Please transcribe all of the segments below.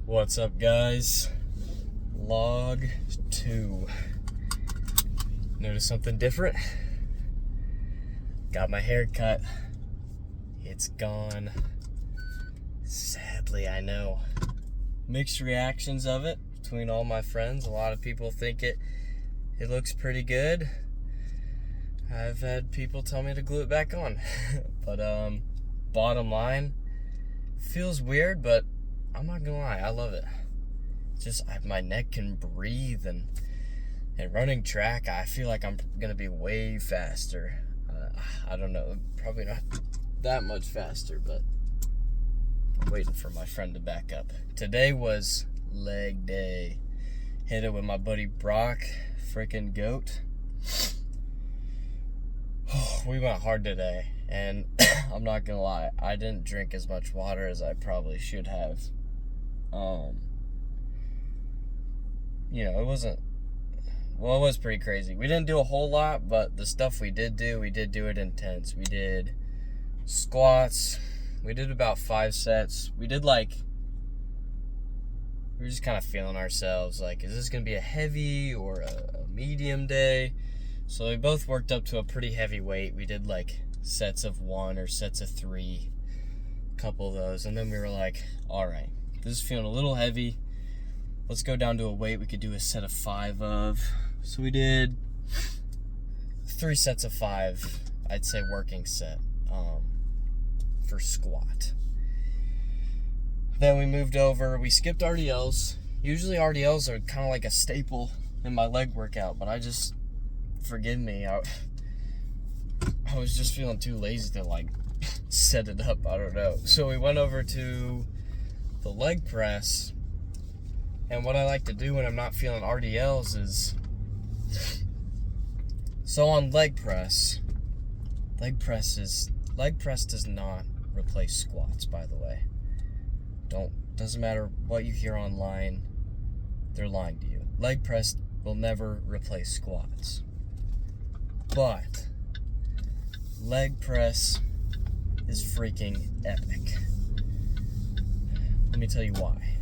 What's up, guys? Log 2. Notice something different? Got my hair cut. It's gone. Sadly, I know. Mixed reactions of it between all my friends. A lot of people think it looks pretty good. I've had people tell me to glue it back on. But bottom line, feels weird, but I'm not gonna lie, I love it. It's just my neck can breathe, and running track, I feel like I'm gonna be way faster. I don't know, probably not that much faster, but I'm waiting for my friend to back up. Today was leg day. Hit it with my buddy Brock, freaking GOAT. We went hard today, and I'm not gonna lie, I didn't drink as much water as I probably should have. It was pretty crazy. We didn't do a whole lot, but the stuff we did do it intense. We did squats. We did about 5 sets. We were just kind of feeling ourselves, like, is this gonna be a heavy or a medium day? So we both worked up to a pretty heavy weight. We did like sets of 1 or sets of 3, a couple of those, and then we were like, all right, this is feeling a little heavy. Let's go down to a weight we could do a set of 5 of. So we did 3 sets of 5, I'd say working set, for squat. Then we moved over, we skipped RDLs. Usually RDLs are kind of like a staple in my leg workout, but forgive me, I was just feeling too lazy to like set it up, I don't know. So we went over to the leg press, and what I like to do when I'm not feeling RDLs is, so on leg press does not replace squats, by the way. Doesn't matter what you hear online, they're lying to you. Leg press will never replace squats. But leg press is freaking epic. Let me tell you why.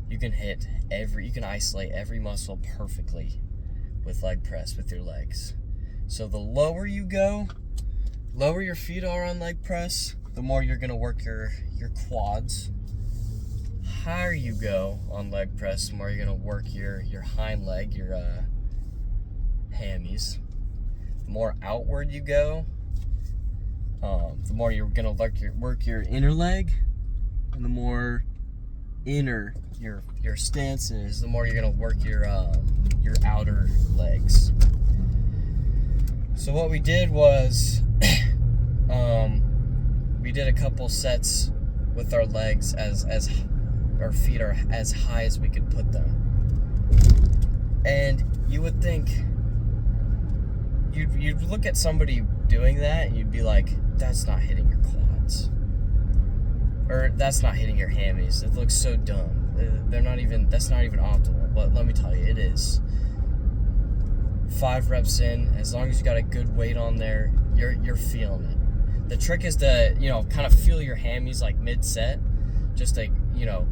You can isolate every muscle perfectly with leg press with your legs. So the lower your feet are on leg press, the more you're gonna work your quads. Higher you go on leg press, the more you're gonna work your hind leg, your hammies. The more outward you go, the more you're gonna work your inner leg, and the more inner your stance is, the more you're gonna work your outer legs. So what we did was, we did a couple sets with our legs as our feet are as high as we could put them. And you would think, you'd look at somebody doing that and you'd be like, that's not hitting your quads, or that's not hitting your hammies. It looks so dumb. That's not even optimal. But let me tell you, it is. 5 reps in, as long as you got a good weight on there, you're feeling it. The trick is to, kind of feel your hammies like mid-set, just to,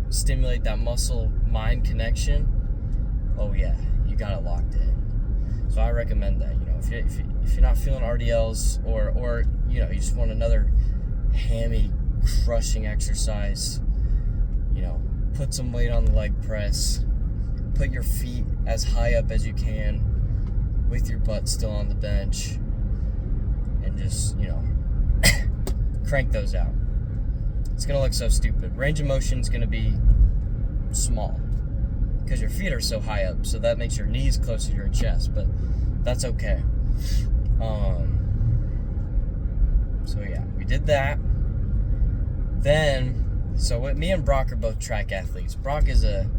stimulate that muscle-mind connection. Oh yeah, you got it locked in. So I recommend that. If you're not feeling RDLs, or you just want another hammy crushing exercise, put some weight on the leg press. Put your feet as high up as you can with your butt still on the bench, and just, crank those out. It's gonna look so stupid. Range of motion is gonna be small because your feet are so high up, so that makes your knees closer to your chest, but that's okay. So yeah, we did that. Then, me and Brock are both track athletes. Brock is a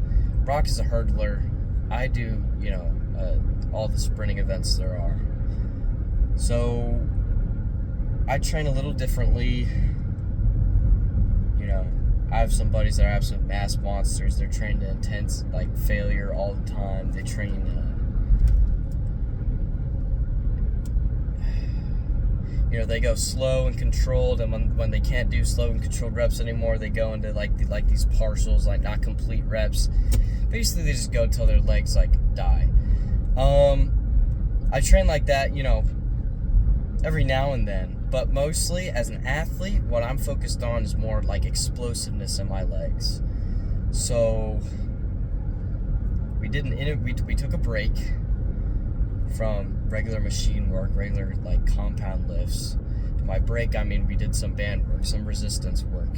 hurdler. I do, all the sprinting events there are. So I train a little differently. I have some buddies that are absolute mass monsters. They're trained to intense, failure all the time. They train, they go slow and controlled, and when they can't do slow and controlled reps anymore, they go into like these partials, like not complete reps. Basically, they just go until their legs like die. I train like that, every now and then, but mostly as an athlete, what I'm focused on is more like explosiveness in my legs. So we took a break from regular machine work, regular like compound lifts. By break, I mean we did some band work, some resistance work.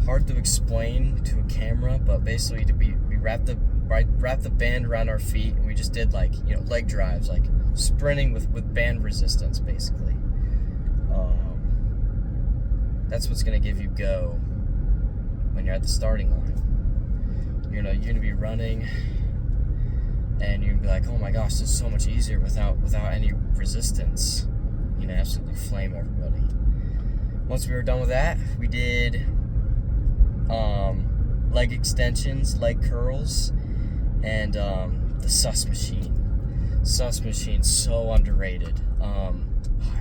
Hard to explain to a camera, but basically we wrapped the band around our feet, and we just did like leg drives, like sprinting with band resistance, basically. That's what's gonna give you go when you're at the starting line. You're gonna be running, and you're gonna be like, oh my gosh, this is so much easier without any resistance. Absolutely flame everybody. Once we were done with that, we did leg extensions, leg curls, and the sus machine. Sus machine, so underrated. I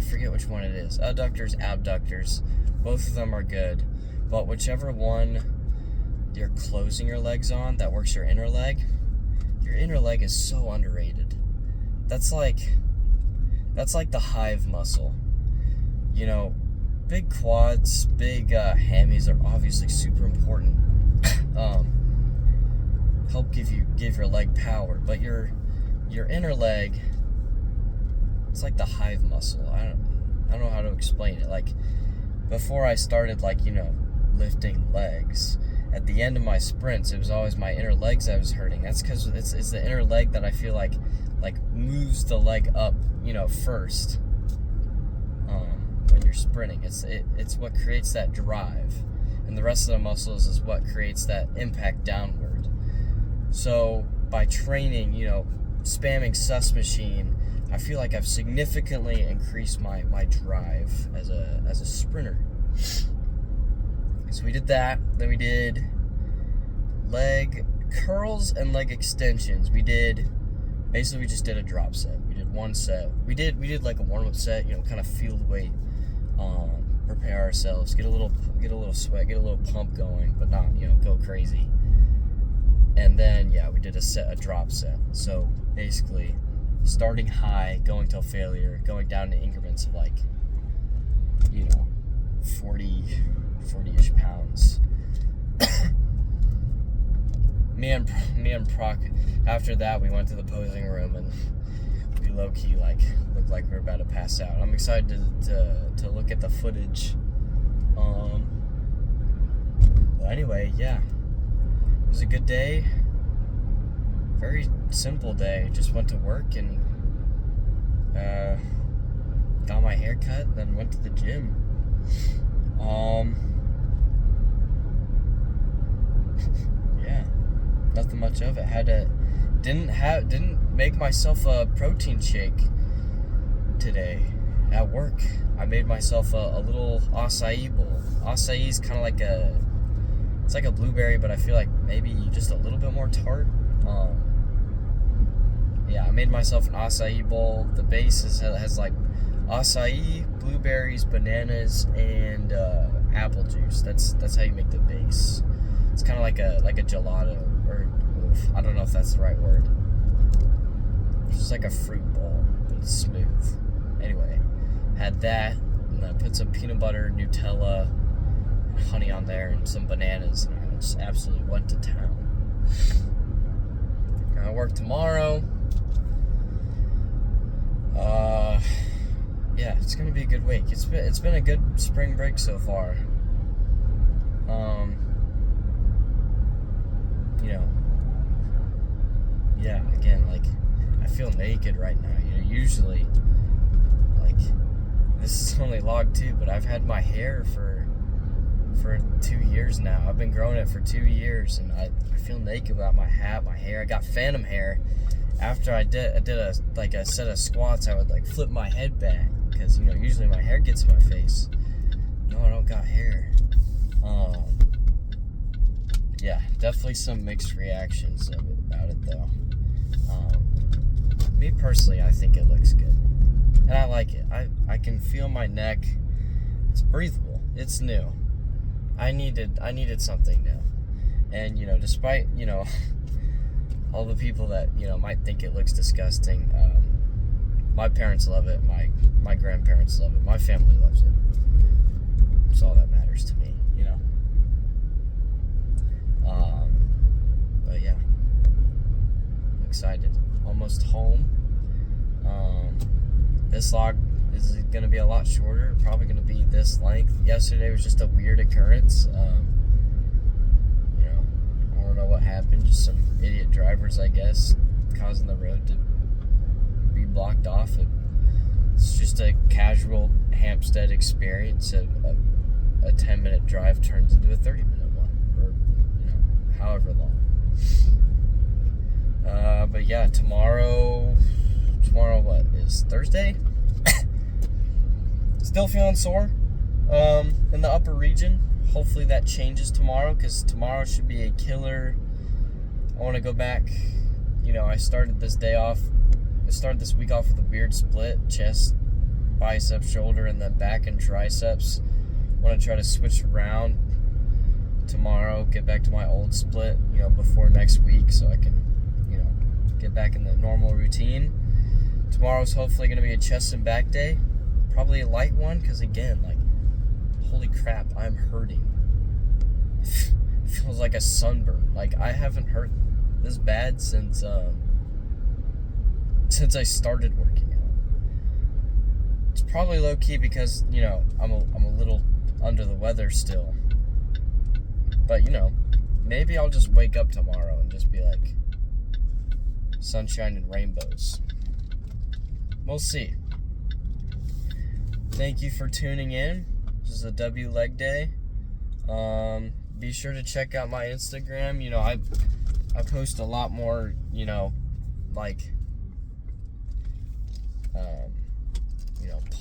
forget which one it is. Adductors, abductors, both of them are good, but whichever one you're closing your legs on that works your inner leg is so underrated. That's like the hive muscle. Big quads, big hammies are obviously super important. Help give your leg power, but your inner leg, it's like the hive muscle. I don't know how to explain it. Like before I started lifting legs, at the end of my sprints, it was always my inner legs that was hurting. That's because it's the inner leg that I feel like moves the leg up, first. When you're sprinting, it's what creates that drive, and the rest of the muscles is what creates that impact downward. So by training, spamming sus machine, I feel like I've significantly increased my drive as a sprinter. So we did that. Then we did leg curls and leg extensions. We just did a drop set. We did one set. We did like a warm-up set, kind of feel the weight, prepare ourselves, get a little sweat, get a little pump going, but not go crazy. And then we did a drop set. So basically, starting high, going till failure, going down to increments of 40-ish pounds. Me and Proc, after that, we went to the posing room, and we low-key looked like we were about to pass out. I'm excited to look at the footage. But anyway, it was a good day. Very simple day. Just went to work and got my hair cut, then went to the gym. Nothing much of it. Didn't make myself a protein shake today at work. I made myself a little acai bowl. Acai is kind of it's like a blueberry, but I feel like maybe just a little bit more tart. I made myself an acai bowl. The base has like acai, blueberries, bananas, and apple juice. That's how you make the base. It's kind of like a gelato, or I don't know if that's the right word. It's just like a fruit bowl, but it's smooth. Anyway, had that, and I put some peanut butter, Nutella, and honey on there, and some bananas, and I just absolutely went to town. Gonna work tomorrow. It's gonna be a good week. It's been a good spring break so far. Again, I feel naked right now. Usually, this is only log 2, but I've had my hair for 2 years now. I've been growing it for 2 years, and I feel naked without my hat, my hair. I got phantom hair. After I did a set of squats, I would flip my head back, because usually my hair gets in my face. No, I don't got hair. Definitely some mixed reactions about it though. Me personally, I think it looks good. and I like it. I can feel my neck. It's breathable. It's new. I needed something new. And, despite, all the people that, might think it looks disgusting, my parents love it. My grandparents love it. My family loves it. It's all that matters to me, But yeah, I'm excited. Almost home. This vlog is going to be a lot shorter. Probably going to be this length. Yesterday was just a weird occurrence. I don't know what happened. Just some idiot drivers, I guess, causing the road to be blocked off. It's just a casual Hampstead experience. A 10-minute drive turns into a 30-minute one, or however long. But yeah, tomorrow what is Thursday? Still feeling sore in the upper region. Hopefully that changes tomorrow, because tomorrow should be a killer. I want to go back. I started this week off with a weird split: chest, bicep, shoulder, and then back and triceps. I want to try to switch around tomorrow, get back to my old split, before next week, so I can, get back in the normal routine. Tomorrow's hopefully going to be a chest and back day. Probably a light one, because again, holy crap, I'm hurting. It feels like a sunburn. I haven't hurt this bad since I started working out. It's probably low key because I'm a little under the weather still. But maybe I'll just wake up tomorrow and just be like sunshine and rainbows. We'll see. Thank you for tuning in. This is a W leg day. Be sure to check out my Instagram. I post a lot more,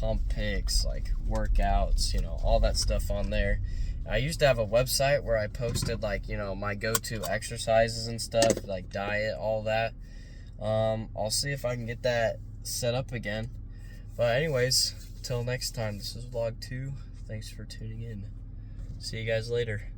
pump pics, workouts, all that stuff on there. I used to have a website where I posted my go-to exercises and stuff, diet, all that. I'll see if I can get that set up again. But anyways, till next time, this is vlog 2. Thanks for tuning in. See you guys later.